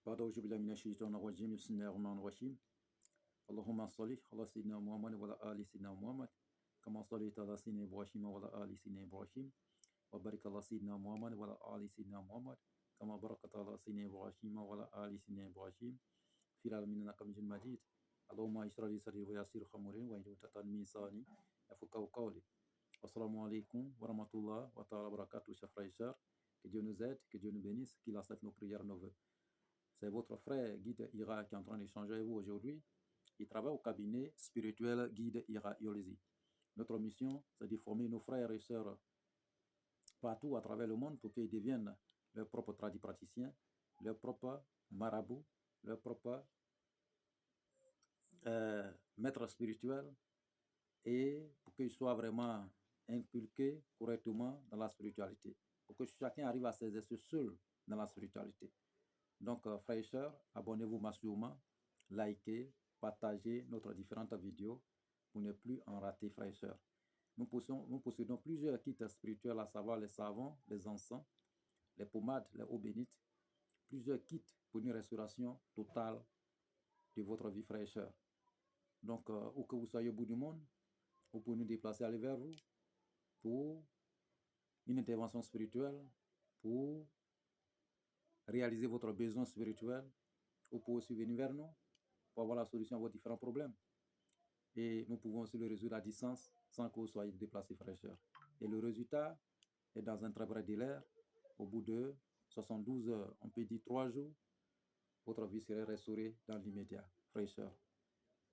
بعد أعوذ بالله من الشيطان الرجيم بسم الله الرحمن الرحيم اللهم صل على سيدنا محمد وعلى آل سيدنا محمد كما صليت على سيدنا إبراهيم وعلى آل سيدنا إبراهيم وبارك على سيدنا محمد وعلى آل سيدنا محمد كما باركت على سيدنا إبراهيم وعلى آل سيدنا إبراهيم في العالمين إنك حميد مجيد اللهم اشرح لي صدري ويسر أمري واحلل عقدة من لساني يفقهوا قولي. Assalamu alaikum wa rahmatullah wa ta'ala wa barakatuh, chers frères et sœurs. Que Dieu nous aide, que Dieu nous bénisse, qu'il accepte nos prières, nos vœux. C'est votre frère Guide Ira qui est en train d'échanger avec vous aujourd'hui. Il travaille au cabinet spirituel Guide Ira Yolesi. Notre mission, c'est de former nos frères et sœurs partout à travers le monde pour qu'ils deviennent leurs propres tradipraticiens, leurs propres marabouts, leurs propres maîtres spirituels et pour qu'ils soient vraiment inculqués correctement dans la spiritualité. Pour que chacun arrive à s'exercer seul dans la spiritualité. Donc, frères et sœurs, abonnez-vous massivement, likez, partagez notre différentes vidéos pour ne plus en rater, frères et sœurs. Nous possédons plusieurs kits spirituels, à savoir les savons, les encens, les pommades, les eaux bénites, plusieurs kits pour une restauration totale de votre vie, frères et sœurs. Donc, où que vous soyez au bout du monde, vous pouvez nous déplacer, aller vers vous pour une intervention spirituelle, pour réaliser votre besoin spirituel, ou pour aussi venir vers nous pour avoir la solution à vos différents problèmes. Et nous pouvons aussi le résoudre à distance sans que vous soyez déplacés, frères et sœurs. Et le résultat est dans un très bref délai. Au bout de 72 heures, on peut dire 3 jours, votre vie serait restaurée dans l'immédiat, frères et sœurs.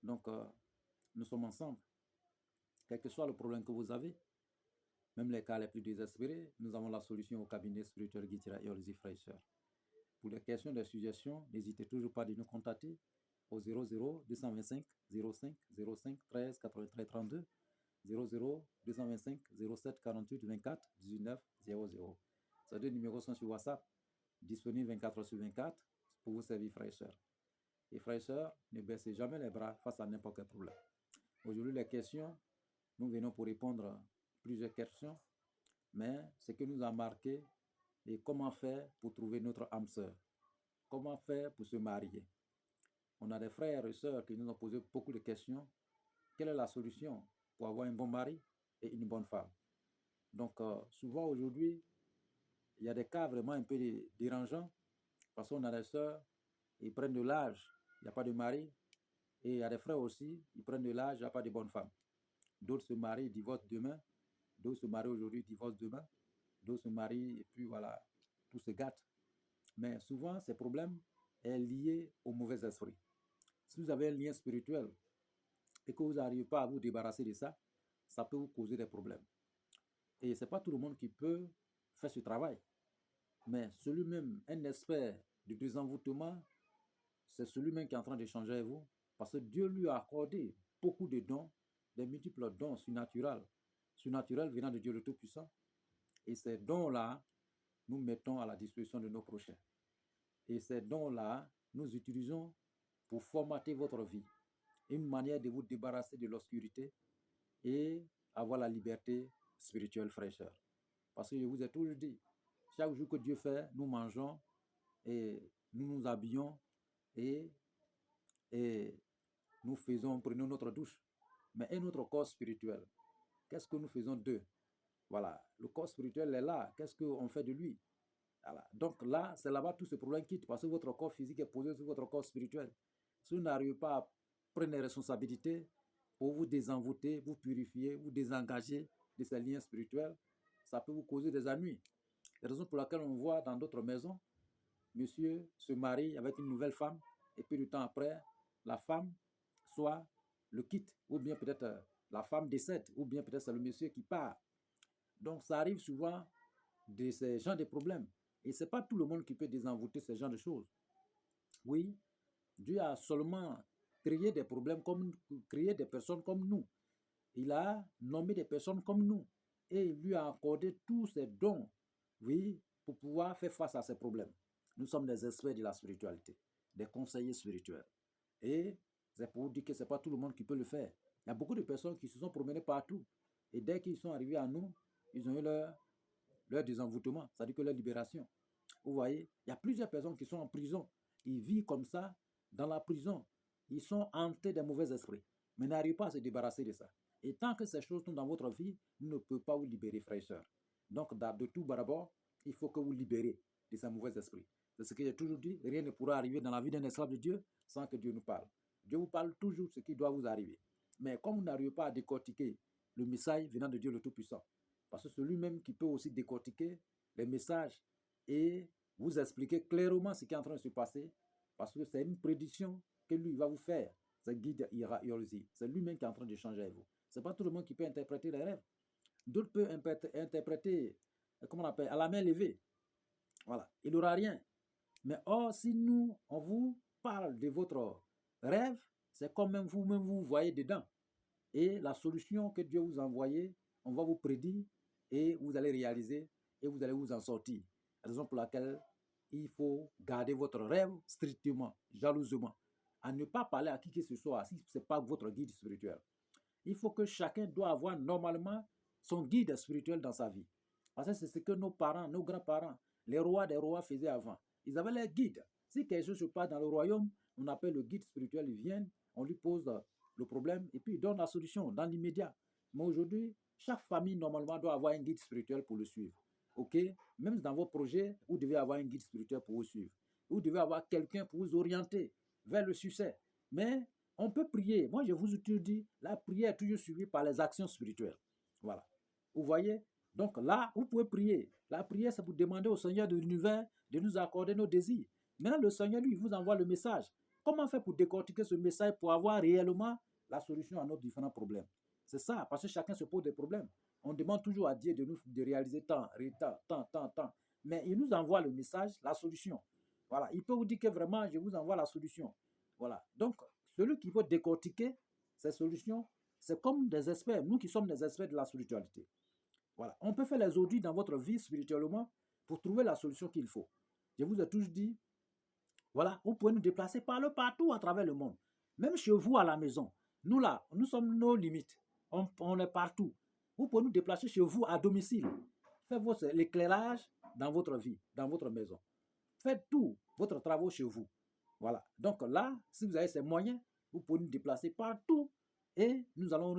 Donc, nous sommes ensemble. Quel que soit le problème que vous avez, même les cas les plus désespérés, nous avons la solution au cabinet spirituel Guitira et Olzi, frères et sœurs. Pour les questions de suggestions, n'hésitez toujours pas de nous contacter au 00 225 05 05 13 83 32 00 225 07 48 24 19 00. Ces deux numéros sont sur WhatsApp, disponibles 24 heures sur 24 pour vous servir, frères et sœurs. Et frères et sœurs, ne baissez jamais les bras face à n'importe quel problème. Aujourd'hui, les questions, nous venons pour répondre à plusieurs questions, mais ce que nous a marqué est comment faire pour trouver notre âme sœur. Comment faire pour se marier? On a des frères et sœurs qui nous ont posé beaucoup de questions. Quelle est la solution pour avoir un bon mari et une bonne femme? Donc, souvent aujourd'hui, il y a des cas vraiment un peu dérangeants parce qu'on a des sœurs, ils prennent de l'âge, il n'y a pas de mari. Et il y a des frères aussi, ils prennent de l'âge, il n'y a pas de bonne femme. D'autres se marient, divorcent demain. D'autres se marient aujourd'hui, divorcent demain. D'autres se marient et puis voilà, tout se gâte. Mais souvent, ces problèmes sont liés au mauvais esprit. Si vous avez un lien spirituel et que vous n'arrivez pas à vous débarrasser de ça, ça peut vous causer des problèmes. Et ce n'est pas tout le monde qui peut faire ce travail. Mais celui-même, un expert du désenvoûtement, c'est celui-même qui est en train d'échanger avec vous parce que Dieu lui a accordé beaucoup de dons, des multiples dons surnaturels venant de Dieu le Tout-Puissant. Et ces dons-là, nous mettons à la disposition de nos prochains. Et ces dons-là, nous utilisons pour formater votre vie. Une manière de vous débarrasser de l'obscurité et avoir la liberté spirituelle, frères et sœurs. Parce que je vous ai toujours dit, chaque jour que Dieu fait, nous mangeons et nous nous habillons et nous prenons notre douche. Mais et notre corps spirituel, qu'est-ce que nous faisons d'eux? Voilà, le corps spirituel est là, qu'est-ce qu'on fait de lui? Voilà. Donc là, c'est là-bas tout ce problème quitte parce que votre corps physique est posé sur votre corps spirituel. Si vous n'arrivez pas à prendre les responsabilités pour vous désenvoûter, vous purifier, vous désengager de ces liens spirituels, ça peut vous causer des ennuis. C'est la raison pour laquelle on voit dans d'autres maisons, monsieur se marie avec une nouvelle femme et puis du temps après, la femme soit le quitte ou bien peut-être la femme décède ou bien peut-être c'est le monsieur qui part. Donc ça arrive souvent de ces genres de problèmes. Et ce n'est pas tout le monde qui peut désenvoûter ce genre de choses. Oui, Dieu a seulement créé des problèmes créé des personnes comme nous. Il a nommé des personnes comme nous. Et il lui a accordé tous ses dons, oui, pour pouvoir faire face à ces problèmes. Nous sommes des experts de la spiritualité, des conseillers spirituels. Et c'est pour vous dire que ce n'est pas tout le monde qui peut le faire. Il y a beaucoup de personnes qui se sont promenées partout. Et dès qu'ils sont arrivés à nous, ils ont eu leur désenvoûtement, c'est-à-dire que leur libération. Vous voyez, il y a plusieurs personnes qui sont en prison ils vivent comme ça dans la prison. Ils sont hantés des mauvais esprits, mais n'arrivent pas à se débarrasser de ça. Et tant que ces choses sont dans votre vie, vous ne pouvez pas vous libérer, frères et sœurs. Donc, de tout d'abord, il faut que vous libérez de ces mauvais esprits. C'est ce que j'ai toujours dit, rien ne pourra arriver dans la vie d'un esclave de Dieu sans que Dieu nous parle. Dieu vous parle toujours ce qui doit vous arriver. Mais comme vous n'arrivez pas à décortiquer le message venant de Dieu le Tout-Puissant, parce que c'est lui-même qui peut aussi décortiquer les messages et vous expliquer clairement ce qui est en train de se passer, parce que c'est une prédiction que lui va vous faire. C'est guide Iorzi. C'est lui-même qui est en train de changer avec vous. Ce n'est pas tout le monde qui peut interpréter les rêves. D'autres peuvent interpréter, comment on appelle, à la main levée. Voilà, il n'aura rien. Mais or, si nous, on vous parle de votre rêve, c'est comme même vous voyez dedans. Et la solution que Dieu vous a envoyée, on va vous prédire et vous allez réaliser et vous allez vous en sortir. Raison pour laquelle il faut garder votre rêve strictement, jalousement, à ne pas parler à qui que ce soit si ce n'est pas votre guide spirituel. Il faut que chacun doit avoir normalement son guide spirituel dans sa vie. Parce que c'est ce que nos parents, nos grands-parents, les rois des rois faisaient avant. Ils avaient leur guide. Si quelque chose se passe dans le royaume, on appelle le guide spirituel, il vient, on lui pose le problème et puis il donne la solution dans l'immédiat. Mais aujourd'hui, chaque famille normalement doit avoir un guide spirituel pour le suivre. Ok? Même dans vos projets, vous devez avoir un guide spirituel pour vous suivre. Vous devez avoir quelqu'un pour vous orienter vers le succès. Mais on peut prier. Moi, je vous ai toujours dit, la prière est toujours suivie par les actions spirituelles. Voilà. Vous voyez? Donc là, vous pouvez prier. La prière, c'est pour demander au Seigneur de l'univers de nous accorder nos désirs. Maintenant, le Seigneur, lui, vous envoie le message. Comment faire pour décortiquer ce message pour avoir réellement la solution à nos différents problèmes? C'est ça, parce que chacun se pose des problèmes. On demande toujours à Dieu de nous de réaliser tant. Mais il nous envoie le message, la solution. Voilà. Il peut vous dire que vraiment, je vous envoie la solution. Voilà. Donc, celui qui veut décortiquer ces solutions, c'est comme des experts. Nous qui sommes des experts de la spiritualité. Voilà. On peut faire les audits dans votre vie spirituellement pour trouver la solution qu'il faut. Je vous ai toujours dit, voilà, vous pouvez nous déplacer partout à travers le monde. Même chez vous à la maison. Nous là, nous sommes nos limites. On est partout. Vous pouvez nous déplacer chez vous à domicile. Faites l'éclairage dans votre vie, dans votre maison. Faites tout votre travail chez vous. Voilà. Donc là, si vous avez ces moyens, vous pouvez nous déplacer partout et nous allons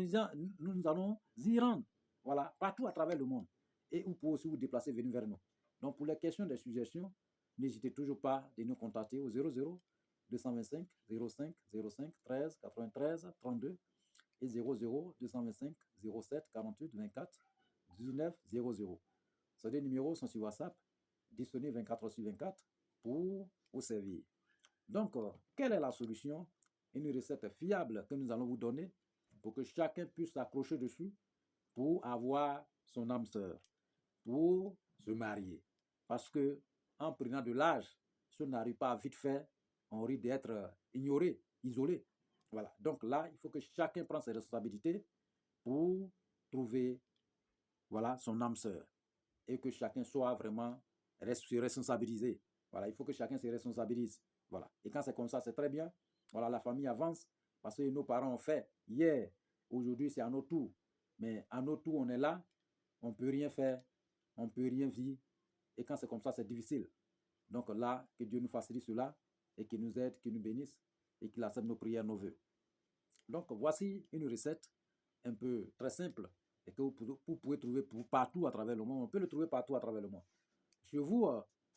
y rendre. Voilà, partout à travers le monde. Et vous pouvez aussi vous déplacer, venir vers nous. Donc pour les questions, des suggestions, n'hésitez toujours pas de nous contacter au 00 225 05 05 13 93 32 et 00 225 07 48 24 19 00. Ces deux numéros sont sur WhatsApp, disponibles 24/24 pour vous servir. Donc, quelle est la solution? Une recette fiable que nous allons vous donner pour que chacun puisse s'accrocher dessus pour avoir son âme sœur, pour se marier. Parce que en prenant de l'âge, si on n'arrive pas à vite faire, on risque d'être ignoré, isolé. Voilà. Donc là, il faut que chacun prenne ses responsabilités pour trouver, voilà, son âme sœur. Et que chacun soit vraiment responsabilisé. Voilà, il faut que chacun se responsabilise. Voilà. Et quand c'est comme ça, c'est très bien. Voilà, la famille avance parce que nos parents ont fait hier. Aujourd'hui, c'est à notre tour. Mais à notre tour, on est là, on ne peut rien faire, on ne peut rien vivre. Et quand c'est comme ça, c'est difficile. Donc là, que Dieu nous facilite cela et qu'il nous aide, qu'il nous bénisse et qu'il accepte nos prières, nos vœux. Donc voici une recette un peu très simple et que vous pouvez trouver partout à travers le monde. On peut le trouver partout à travers le monde. Chez vous,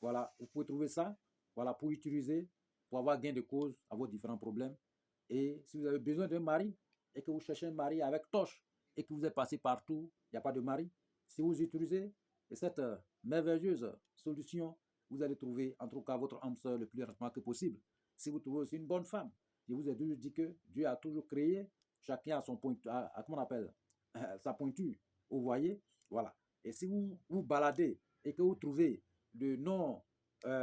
voilà, vous pouvez trouver ça, voilà, pour utiliser, pour avoir gain de cause à vos différents problèmes. Et si vous avez besoin d'un mari et que vous cherchez un mari avec torche et que vous êtes passé partout, il n'y a pas de mari, si vous utilisez cette merveilleuse solution, vous allez trouver en tout cas votre âme sœur le plus rapidement que possible. Si vous trouvez aussi une bonne femme, je vous ai toujours dit que Dieu a toujours créé, chacun a son point, comment on appelle, sa pointure. Vous voyez, voilà. Et si vous vous baladez et que vous trouvez de non,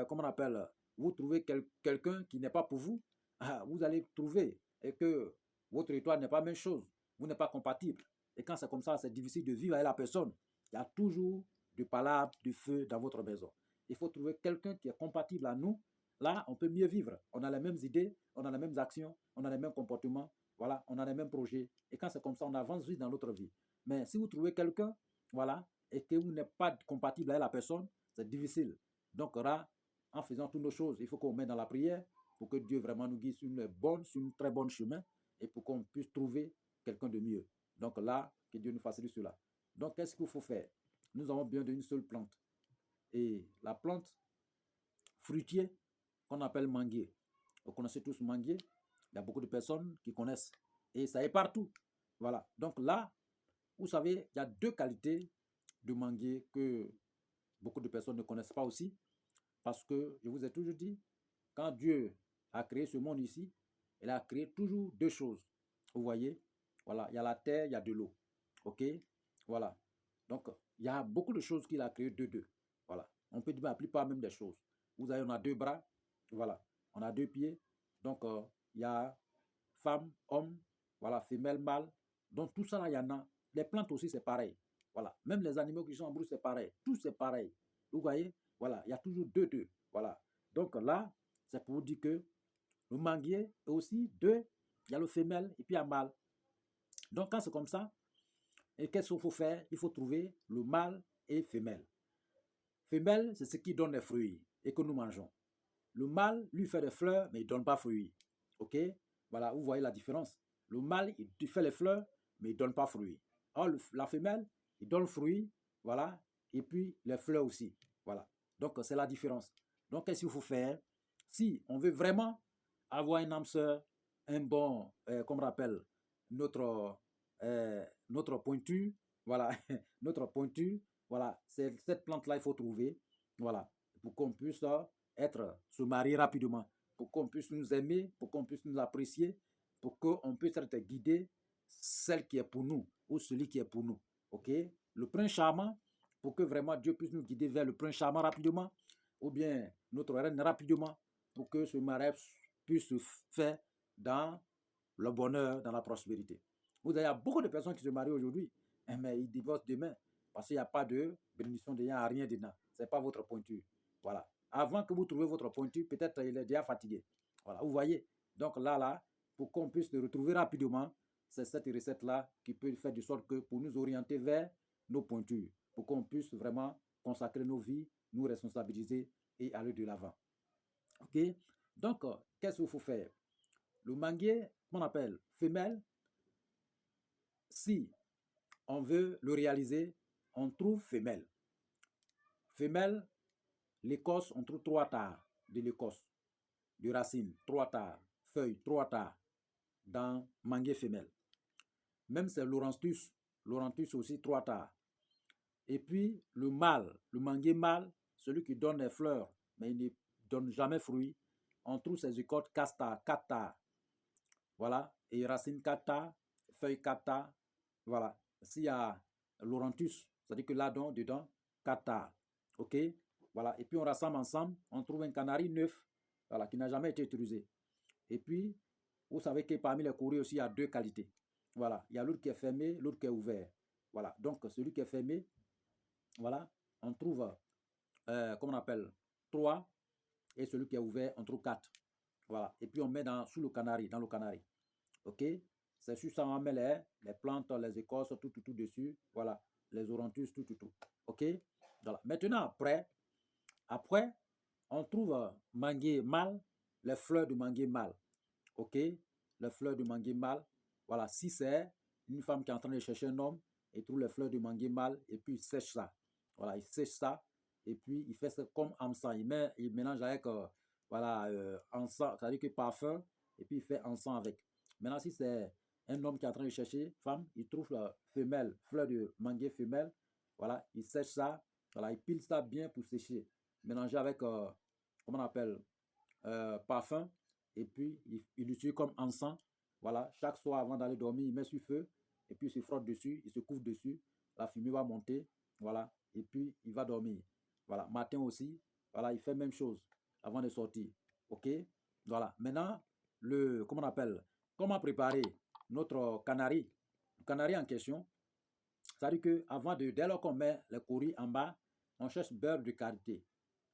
comment on appelle, vous trouvez quelqu'un qui n'est pas pour vous, vous allez trouver et que votre étoile n'est pas la même chose, vous n'êtes pas compatible. Et quand c'est comme ça, c'est difficile de vivre avec la personne. Il y a toujours du palabre, du feu dans votre maison. Il faut trouver quelqu'un qui est compatible à nous. Là, on peut mieux vivre. On a les mêmes idées, on a les mêmes actions, on a les mêmes comportements, voilà, on a les mêmes projets. Et quand c'est comme ça, on avance vite dans notre vie. Mais si vous trouvez quelqu'un, voilà, et que vous n'êtes pas compatible avec la personne, c'est difficile. Donc là, en faisant toutes nos choses, il faut qu'on mette dans la prière, pour que Dieu vraiment nous guide sur une très bonne chemin et pour qu'on puisse trouver quelqu'un de mieux. Donc là, que Dieu nous facilite cela. Donc, qu'est-ce qu'il faut faire? Nous avons besoin d'une seule plante. Et la plante fruitier qu'on appelle manguier. Vous connaissez tous manguier? Il y a beaucoup de personnes qui connaissent. Et ça est partout. Voilà. Donc là, vous savez, il y a deux qualités de manguier que beaucoup de personnes ne connaissent pas aussi. Parce que, je vous ai toujours dit, quand Dieu a créé ce monde ici, il a créé toujours deux choses. Vous voyez? Voilà, il y a la terre, il y a de l'eau. OK? Voilà. Donc, il y a beaucoup de choses qu'il a créées deux. Voilà. On peut dire la plupart même des choses. Vous avez, on a deux bras. Voilà. On a deux pieds. Donc, il y a femme, homme, voilà, femelle, mâle. Donc, tout ça, là, il y en a. Les plantes aussi, c'est pareil. Voilà. Même les animaux qui sont en brousse, c'est pareil. Tout, c'est pareil. Vous voyez? Voilà. Il y a toujours deux. Voilà. Donc, là, c'est pour vous dire que le manguier est aussi deux. Il y a le femelle et puis il y a le mâle. Donc, quand c'est comme ça, et qu'est-ce qu'il faut faire? Il faut trouver le mâle et femelle. Femelle, c'est ce qui donne les fruits et que nous mangeons. Le mâle, lui, fait des fleurs, mais il ne donne pas fruits. OK? Voilà, vous voyez la différence. Le mâle, il fait les fleurs, mais il ne donne pas fruits. Or, la femelle, il donne fruits, voilà, et puis les fleurs aussi. Voilà. Donc, c'est la différence. Donc, qu'est-ce qu'il faut faire? Si on veut vraiment avoir une âme sœur, un bon, comme on rappelle, notre pointure, voilà, notre pointure, voilà, c'est cette plante-là, il faut trouver, voilà, pour qu'on puisse se marier rapidement, pour qu'on puisse nous aimer, pour qu'on puisse nous apprécier, pour qu'on puisse être guidé, celle qui est pour nous, ou celui qui est pour nous, ok? Le prince charmant, pour que vraiment Dieu puisse nous guider vers le prince charmant rapidement, ou bien notre reine rapidement, pour que ce mariage puisse se faire dans le bonheur, dans la prospérité. Vous avez beaucoup de personnes qui se marient aujourd'hui, mais ils divorcent demain, parce qu'il n'y a pas de bénédiction, il n'y a rien dedans. Ce n'est pas votre pointure. Voilà. Avant que vous trouviez votre pointure, peut-être il est déjà fatigué. Voilà, vous voyez. Donc là, pour qu'on puisse le retrouver rapidement, c'est cette recette-là qui peut faire de sorte que pour nous orienter vers nos pointures, pour qu'on puisse vraiment consacrer nos vies, nous responsabiliser et aller de l'avant. OK? Donc, qu'est-ce qu'il faut faire? Le manguier, qu'on appelle femelle, si on veut le réaliser, on trouve femelle. Femelle, l'écorce, on trouve 3 tares de l'écorce, de racines, 3 tares, feuilles, 3 tares dans manguier femelle. Même c'est Laurentus aussi 3 tares. Et puis le mâle, le manguier mâle, celui qui donne les fleurs, mais il ne donne jamais fruit, on trouve ses écorces 4 tares. Voilà, et racines 4 tares, feuilles 4 tares. Voilà, s'il y a Laurentus, c'est-à-dire que dedans, 4 tares. OK? Voilà, et puis on rassemble ensemble, on trouve un canari neuf, voilà, qui n'a jamais été utilisé. Et puis, vous savez que parmi les courriers aussi, il y a deux qualités. Voilà, il y a l'autre qui est fermé, l'autre qui est ouvert. Voilà, donc celui qui est fermé, voilà, on trouve, comment on appelle, 3, et celui qui est ouvert, on trouve 4. Voilà, et puis on met dans le canari. OK? C'est sur ça, on met les plantes, les écorces, tout dessus. Voilà, les orantus, tout. OK? Voilà. Maintenant, après, on trouve manguier mâle, les fleurs de manguier mâle. OK? Les fleurs de manguier mâle. Voilà, si c'est une femme qui est en train de chercher un homme, il trouve les fleurs de manguier mâle et puis il sèche ça. Voilà, il sèche ça et puis il fait ça comme encens. Il mélange avec, voilà, encens, c'est-à-dire que parfum, et puis il fait encens avec. Maintenant, si c'est un homme qui est en train de chercher femme, il trouve la femelle, fleur de manguier femelle. Voilà, il sèche ça. Voilà, il pile ça bien pour sécher. Mélanger avec, comment on appelle, parfum. Et puis, il l'utilise comme encens. Voilà, chaque soir avant d'aller dormir, il met sur feu. Et puis, il se frotte dessus, il se couvre dessus. La fumée va monter. Voilà, et puis, il va dormir. Voilà, matin aussi. Voilà, il fait la même chose avant de sortir. OK? Voilà, maintenant, comment on appelle? Comment préparer notre canari? Le canari en question, c'est-à-dire que dès lors qu'on met les courris en bas, on cherche beurre de qualité.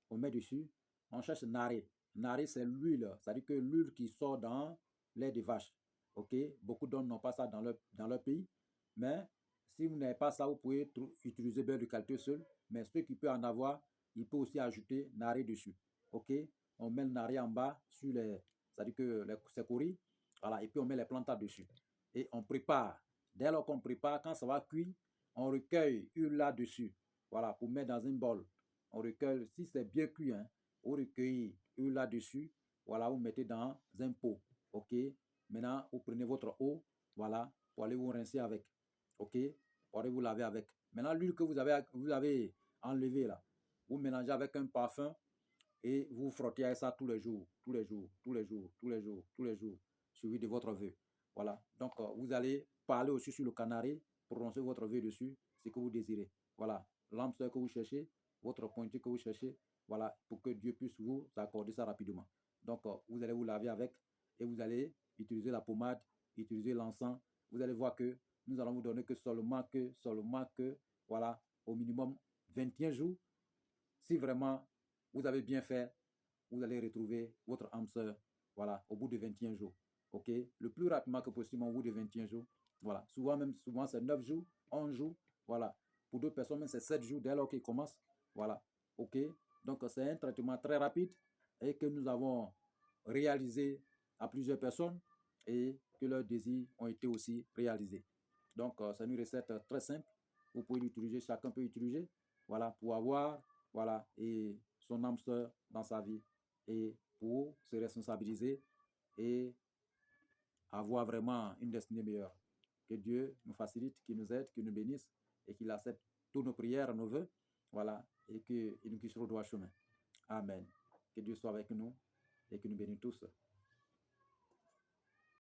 On met dessus, on cherche naré. Naré, c'est l'huile, c'est-à-dire que l'huile qui sort dans lait de vache. OK? Beaucoup d'hommes n'ont pas ça dans leur pays, mais si vous n'avez pas ça, vous pouvez utiliser beurre de qualité seul, mais ceux qui peuvent en avoir, il peut aussi ajouter naré dessus. OK? On met le naré en bas sur c'est-à-dire que c'est couru, voilà, et puis on met les plantes dessus. Et on prépare. Dès lors qu'on prépare, quand ça va cuire, on recueille une là-dessus, voilà, pour mettre dans une bol. On recueille, si c'est bien cuit, hein, vous recueillez une là-dessus, voilà, vous mettez dans un pot, ok. Maintenant, vous prenez votre eau, voilà, pour aller vous rincer avec, ok, pour aller vous laver avec. Maintenant, l'huile que vous avez enlevée là, vous mélangez avec un parfum et vous frottez avec ça tous les jours, tous les jours, tous les jours, tous les jours, tous les jours, suivi de votre vœu. Voilà. Donc, vous allez parler aussi sur le canari, prononcer votre vœu dessus, ce que vous désirez. Voilà. L'âme sœur que vous cherchez, votre pointure que vous cherchez, voilà, pour que Dieu puisse vous accorder ça rapidement. Donc, vous allez vous laver avec et vous allez utiliser la pommade, utiliser l'encens. Vous allez voir que nous allons vous donner que seulement que, voilà, au minimum 21 jours. Si vraiment vous avez bien fait, vous allez retrouver votre âme sœur, voilà, au bout de 21 jours. OK? Le plus rapidement que possible, au bout de 21 jours. Voilà. Souvent c'est 9 jours, 11 jours. Voilà. Pour d'autres personnes, c'est 7 jours dès lors qu'ils commencent. Voilà. OK? Donc, c'est un traitement très rapide et que nous avons réalisé à plusieurs personnes et que leurs désirs ont été aussi réalisés. Donc, c'est une recette très simple. Vous pouvez l'utiliser, chacun peut l'utiliser, voilà, pour avoir, voilà, et son âme sœur dans sa vie et pour se responsabiliser et avoir vraiment une destinée meilleure. Que Dieu nous facilite, qu'il nous aide, qu'il nous bénisse et qu'il accepte toutes nos prières, nos vœux, voilà, et qu'il nous guide sur le droit chemin. Amen. Que Dieu soit avec nous et qu'il nous bénisse tous.